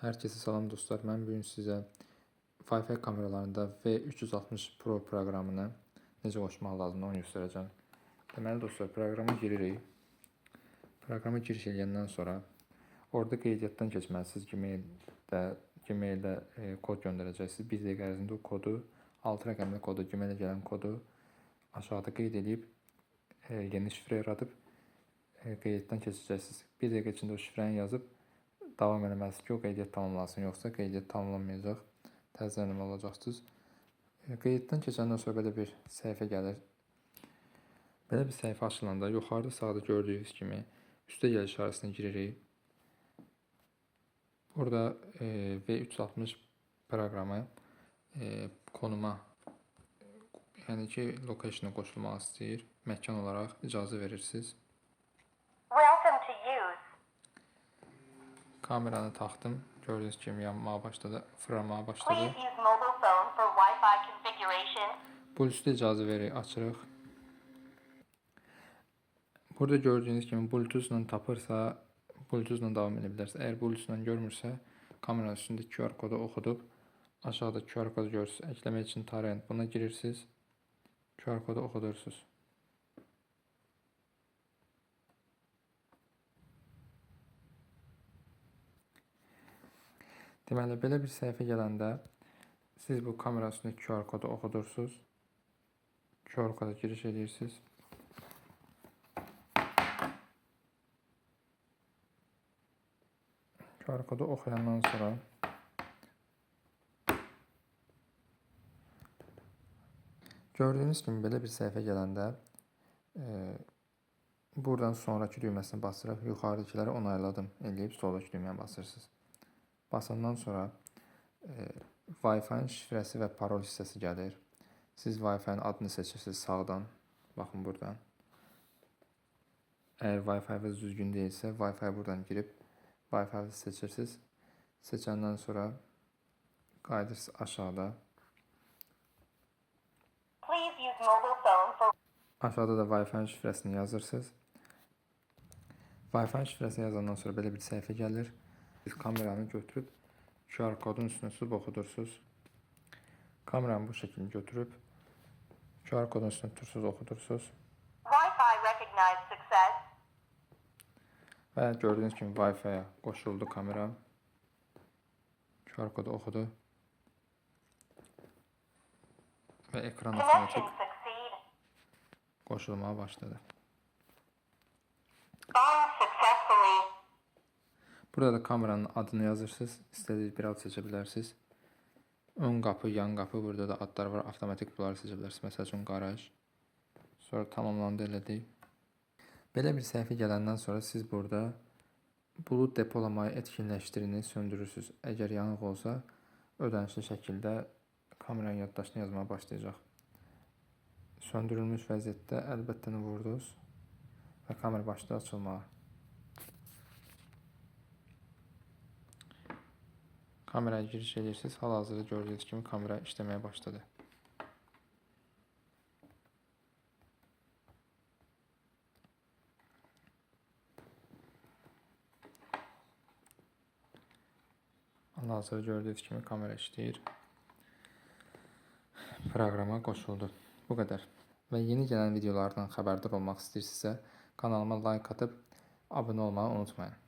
Herkese salam dostlar. Mən bugün sizə Wi-Fi kameralarında V360 Pro proqramını necə qoşmaq lazımdır onu göstərəcəm. Deməli dostlar, proqrama giririk. Proqrama giriş edəndən sonra orada qeydiyyatdan keçməlisiniz. Gmaildə kod göndərəcəksiniz. 1 dəqiqə ərzində o kodu, 6 rəqəmli kodu, Gmail'ə gələn kodu aşağıda qeyd edib yeni şifrə yaradıb qeydiyyatdan keçəcəksiniz. 1 dəqiqə içində o şifrəni yazıb davam eləməlisiniz ki, o qeydiyyat tamamlansın, yoxsa qeydiyyat tamamlanmayacaq, təzədən eləməli olacaqsınız. Qeydiyyatdan keçəndən sonra belə bir səhifə gəlir. Belə bir səhifə açılanda yuxarıda sağda gördüyünüz kimi üstə gəl işarəsinə giririk. Burada V360 proqramı konuma, yəni ki, location'a qoşulmaq istəyir. Məkan olaraq icazə verirsiniz. Kameranı taxdım. Gördüyünüz kimi yanmağa başladı, fırlanmağa başladı. Bluetooth icazə veririk, açırıq. Burada gördüyünüz kimi Bluetooth-la tapırsa, Bluetooth-la davam edə bilərsiniz. Əgər Bluetooth-la görmürsə, kameranın üstündə QR kodu oxudub, aşağıda QR kodu görürsünüz. Əkləmək üçün torrent buna girirsiniz. QR kodu oxudursunuz. Deməli, belə bir səhifə gələndə siz bu kamera üstündə QR kodu oxudursunuz. QR koda giriş edirsiniz. QR kodu oxuyandan sonra gördüyünüz kimi belə bir səhifə gələndə buradan sonraki düyməsinə basıraq yuxarıdakiləri onayladım eləyib soldakı düyməyə basırsınız. Basandan sonra Wi-Fi-nin şifrəsi və parol hissəsi gəlir. Siz Wi-Fi-nin adını seçirsiniz sağdan. Baxın buradan. Əgər Wi-Fi-niz düzgün deyilsə, Wi-Fi buradan girib Wi-Fi-ni seçirsiniz. Seçəndən sonra qayıdırsınız aşağıda. Aşağıda da Wi-Fi-nin şifrəsini yazırsınız. Wi-Fi şifrəsini yazandan sonra belə bir səhifə gəlir. Siz kameranı götürüb QR kodun üstünə sürüb oxudursunuz. Kameranı bu şəkildə götürüb QR kodun üstünə tutursunuz, oxudursunuz. Və gördüyünüz kimi Wi-Fi-yə qoşuldu kamera. QR kodu oxudu. Və ekran otomatik qoşulmaya başladı. Burada da kameranın adını yazırsınız. İstədiyiniz bir ad seçə bilərsiniz. Ön qapı, yan qapı, burada da adlar var. Avtomatik bunları seçə bilərsiniz. Məsəl üçün qaraj. Sonra tamamlandı elədik. Belə bir səhifə gələndən sonra siz burada bulut depolamayı etkinləşdirini söndürürsünüz. Əgər yanıq olsa, ödənişli şəkildə kameranın yaddaşını yazmaya başlayacaq. Söndürülmüş vəziyyətdə əlbəttə vurdunuz və kamera başladı açılmağa. Kameraya giriş edirsiniz. Hal-hazırda gördüyünüz kimi kamera işləməyə başladı. Hal-hazırda gördüyünüz kimi kamera işləyir. Proqrama qoşuldu. Bu qədər. Və yeni gələn videolardan xəbərdar olmaq istəyirsinizsə, kanalıma like atıb abunə olmağı unutmayın.